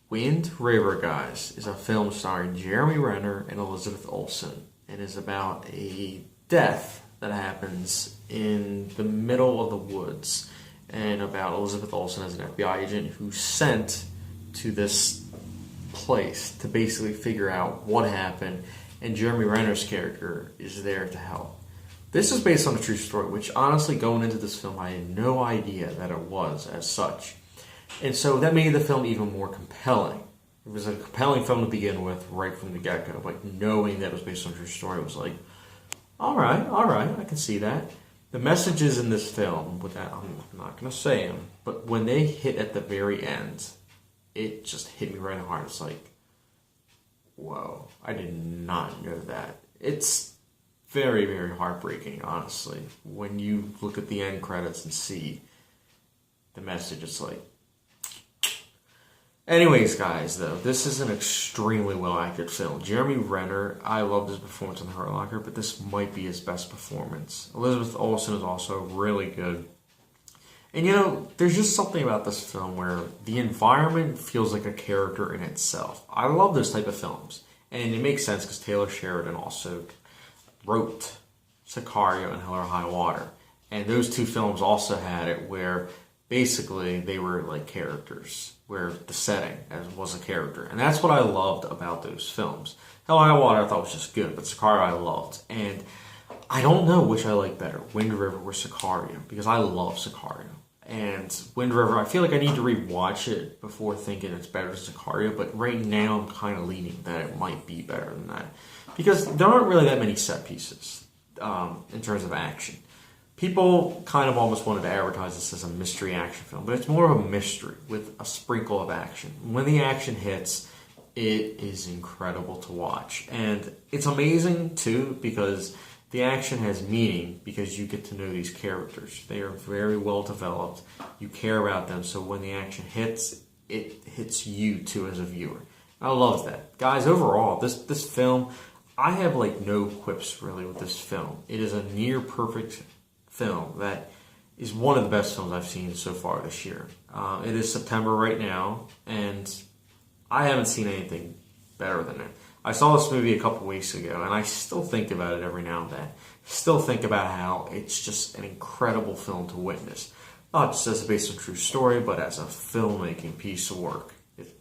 Wind River, guys, is a film starring Jeremy Renner and Elizabeth Olsen, and is about a death that happens in the middle of the woods, and about Elizabeth Olsen as an FBI agent who's sent to this place to basically figure out what happened, and Jeremy Renner's character is there to help. This is based on a true story, which honestly, going into this film, I had no idea that it was as such. And so that made the film even more compelling. It was a compelling film to begin with, right from the get-go. Like, knowing that it was based on a true story was like, all right, I can see that. The messages in this film, with that, I'm not going to say them, but when they hit at the very end, it just hit me right in the heart. It's like, whoa, I did not know that. It's very, very heartbreaking, honestly. When you look at the end credits and see the message, it's like... Anyways, guys, though, this is an extremely well-acted film. Jeremy Renner, I loved his performance in The Hurt Locker, but this might be his best performance. Elizabeth Olsen is also really good. And, you know, there's just something about this film where the environment feels like a character in itself. I love those type of films. And it makes sense because Taylor Sheridan also wrote Sicario and Hell or High Water. And those two films also had it where basically they were like characters, where the setting was a character. And that's what I loved about those films. Hell or High Water I thought was just good, but Sicario I loved. And I don't know which I like better, Wind River or Sicario, because I love Sicario. And Wind River, I feel like I need to rewatch it before thinking it's better than Sicario, but right now I'm kind of leaning that it might be better than that. Because there aren't really that many set pieces in terms of action. People kind of almost wanted to advertise this as a mystery action film, but it's more of a mystery with a sprinkle of action. When the action hits, it is incredible to watch. And it's amazing, too, because the action has meaning because you get to know these characters. They are very well developed. You care about them, so when the action hits, it hits you, too, as a viewer. I love that. Guys, overall, this film, I have, like, no quips, really, with this film. It is a near-perfect film that is one of the best films I've seen so far this year. It is September right now, and I haven't seen anything better than it. I saw this movie a couple weeks ago, and I still think about it every now and then. Still think about how it's just an incredible film to witness. Not just as a based on true story, but as a filmmaking piece of work.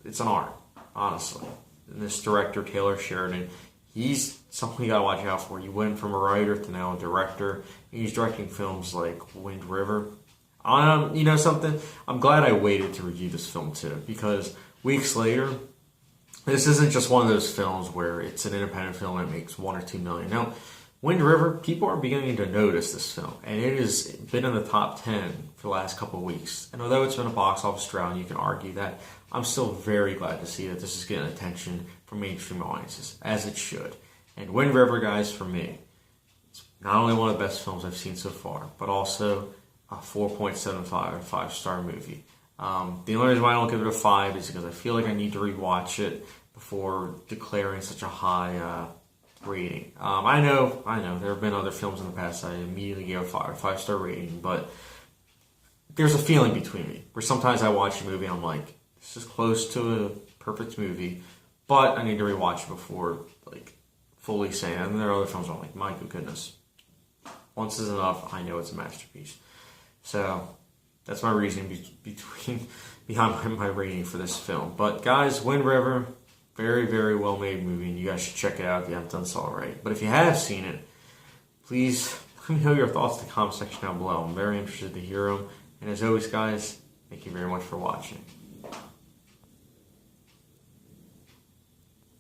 It's an art, honestly. And this director, Taylor Sheridan, he's something you gotta watch out for. You went from a writer to now a director. He's directing films like Wind River. You know something? I'm glad I waited to review this film too, because weeks later, this isn't just one of those films where it's an independent film that makes $1 or $2 million. No, Wind River, people are beginning to notice this film, and it has been in the top 10 for the last couple of weeks. And although it's been a box office drought, and you can argue that, I'm still very glad to see that this is getting attention from mainstream audiences, as it should. And Wind River, guys, for me, it's not only one of the best films I've seen so far, but also a 4.75 5-star movie. The only reason why I don't give it a 5 is because I feel like I need to rewatch it before declaring such a high rating. I know, there have been other films in the past I immediately gave a 5-star rating, but there's a feeling between me where sometimes I watch a movie and I'm like, this is close to a perfect movie, but I need to rewatch it before like fully saying it. And there are other films where I'm like, my goodness, once is enough. I know it's a masterpiece. So that's my reasoning behind my rating for this film. But guys, Wind River, very, very well made movie, and you guys should check it out if you haven't done so already. But if you have seen it, please let me know your thoughts in the comment section down below. I'm very interested to hear them. And as always, guys, thank you very much for watching.